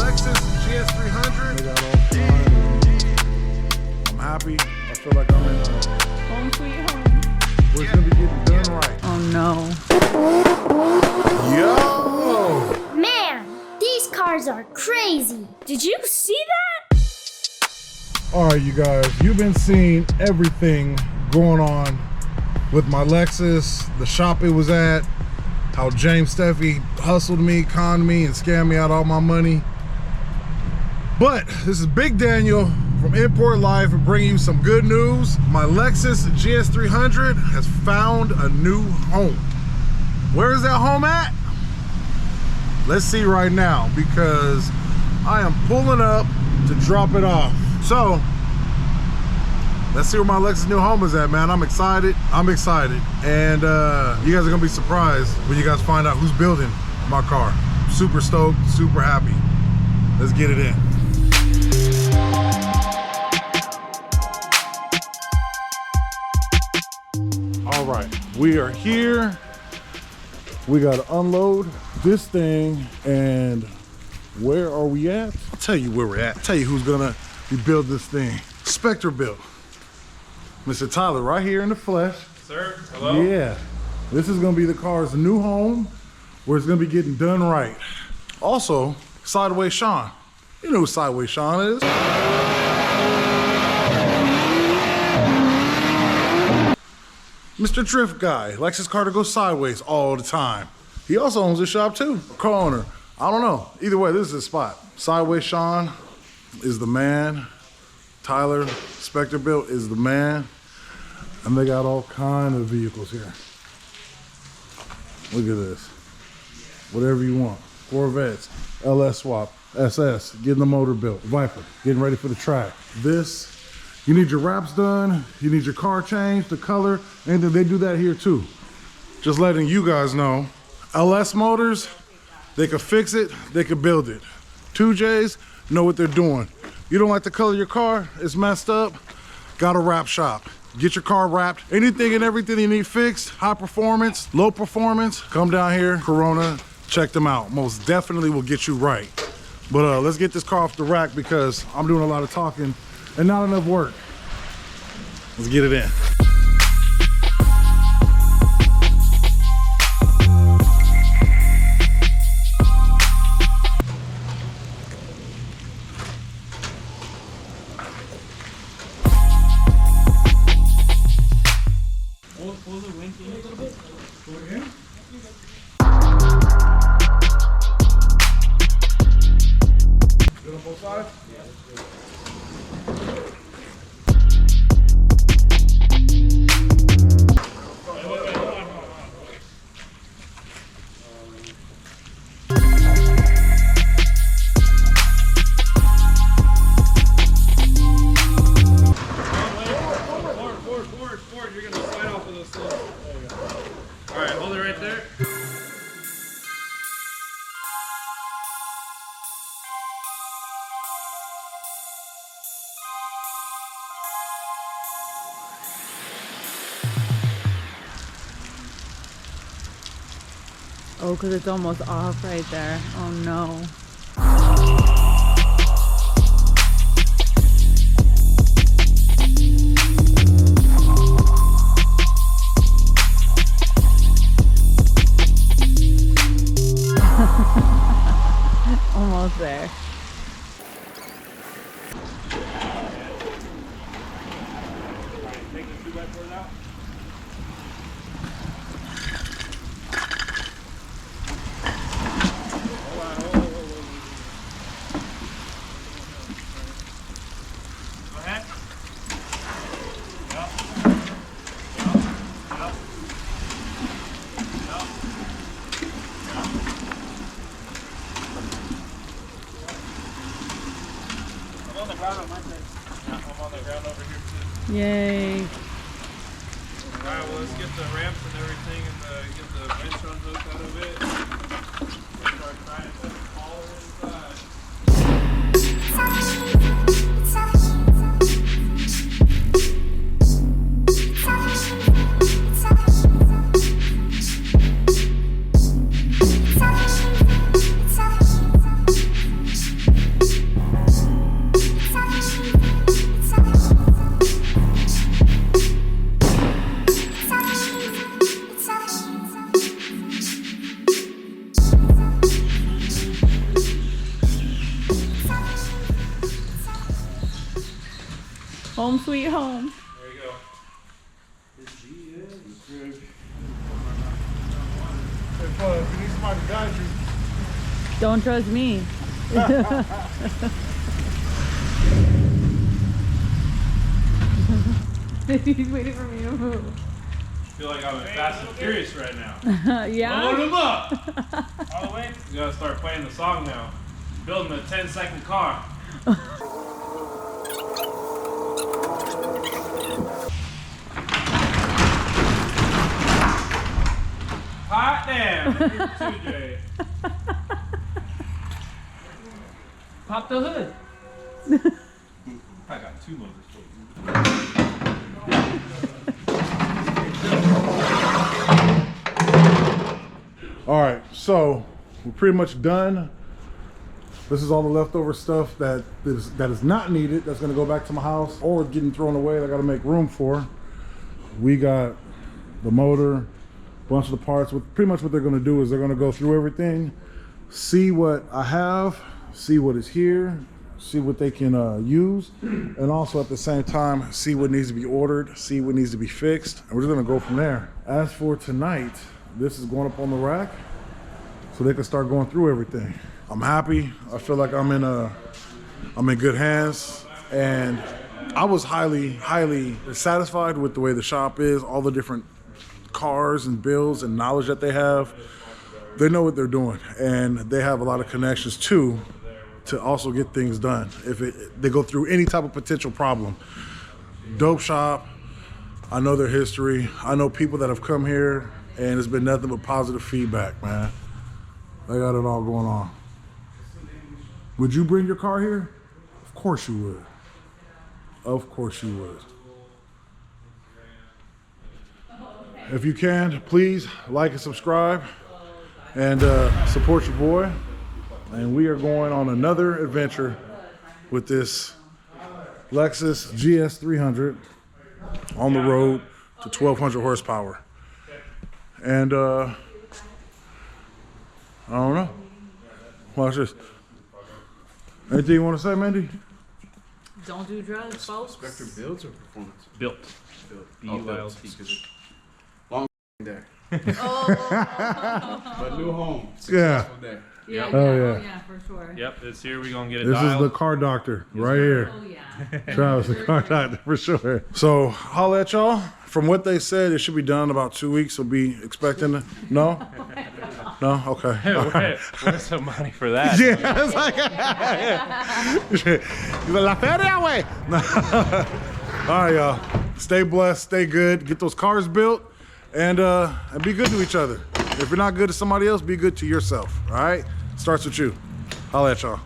Lexus GS300. They got all kinds. I'm happy. I feel like I'm in home sweet home. Where it's gonna be getting done right. Oh no. Yo! Man, these cars are crazy. Did you see that? All right, you guys, you've been seeing everything going on with my Lexus, the shop it was at, how James Steffi hustled me, conned me, and scammed me out all my money. But this is Big Daniel from Import Life and bringing you some good news. My Lexus GS300 has found a new home. Where is that home at? Let's see right now, because I am pulling up to drop it off. So let's see where my Lexus new home is at, man. I'm excited. And you guys are gonna be surprised when you guys find out who's building my car. Super stoked, super happy. Let's get it in. All right, we are here. We gotta unload this thing, and where are we at? I'll tell you where we're at. I'll tell you who's gonna be building this thing. Specter Built. Mr. Tyler, right here in the flesh. Sir, hello? Yeah, this is gonna be the car's new home, where it's gonna be getting done right. Also, Sideways Shawn. You know who Sideways Shawn is. Mr. Drift Guy, likes his car to go sideways all the time. He also owns this shop too, car owner. I don't know, either way, this is his spot. Sideways Shawn is the man. Tyler, Specter Built is the man. And they got all kind of vehicles here. Look at this. Whatever you want. Corvettes, LS swap, SS, getting the motor built, Viper, getting ready for the track. This, you need your wraps done, you need your car changed, the color, and they do that here too. Just letting you guys know, LS Motors, they could fix it, they could build it. 2Js know what they're doing. You don't like the color of your car, it's messed up, got a wrap shop. Get your car wrapped. Anything and everything you need fixed, high performance, low performance, come down here, Corona, check them out. Most definitely will get you right. But let's get this car off the rack because I'm doing a lot of talking and not enough work. Let's get it in. Pull the wing in a little bit. Pull it in. Good on both sides? Yeah. Forward. You're gonna slide off of those things. There you go. All right, hold it right there. Oh, because it's almost off right there. Oh no. Almost there. Take the 2x4s out. Go ahead. Yep. I'm on the ground on my side. Yeah, I'm on the ground over here too. Yay. Alright, well let's get the ramps and everything and get the wrench unhooked out of it. Start trying to haul inside. Home sweet home. There you go. Hey, bud, if you need somebody to guide you. Don't trust me. He's waiting for me to move. I feel like I'm in Fast and Furious right now. Yeah? Load him up! All the way. You gotta start playing the song now. Building a 10-second car. Hot damn! 2J. Pop the hood. I got 2 motors for you. All right, so we're pretty much done. This is all the leftover stuff that is not needed. That's gonna go back to my house or getting thrown away. I gotta make room for. We got the motor, a bunch of the parts. Pretty much what they're gonna do is they're gonna go through everything, see what I have, see what is here, see what they can use, and also at the same time, see what needs to be ordered, see what needs to be fixed, and we're just gonna go from there. As for tonight, this is going up on the rack so they can start going through everything. I'm happy. I feel like I'm in good hands, and I was highly satisfied with the way the shop is, all the different cars and builds and knowledge that they have. They know what they're doing, and they have a lot of connections too to also get things done if they go through any type of potential problem. Dope shop. I know their history. I know people that have come here, and it's been nothing but positive feedback, man. They got it all going on. Would you bring your car here? Of course you would. Of course you would. If you can, please like and subscribe and support your boy. And we are going on another adventure with this Lexus GS300 on the road to 1,200 horsepower. And I don't know. Watch this. Anything you want to say, Mandy? Don't do drugs, folks. Specter Built or Performance? Built. B-U-I-L-T. Long there. Oh. But new home. Yeah. Successful day. Yeah, Oh, yeah, yeah. oh, yeah, for sure. Yep, it's here. We're gonna get a This dial. is the car doctor right here. Oh, yeah. Travis, the car doctor for sure. So, holla at y'all. From what they said, it should be done in about 2 weeks. So be expecting it. No? No? Okay. Where's some money for that? Yeah, it's like, la feria, way. All right, y'all. Stay blessed, stay good, get those cars built, and be good to each other. If you're not good to somebody else, be good to yourself. All right? Starts with you. Holla at y'all.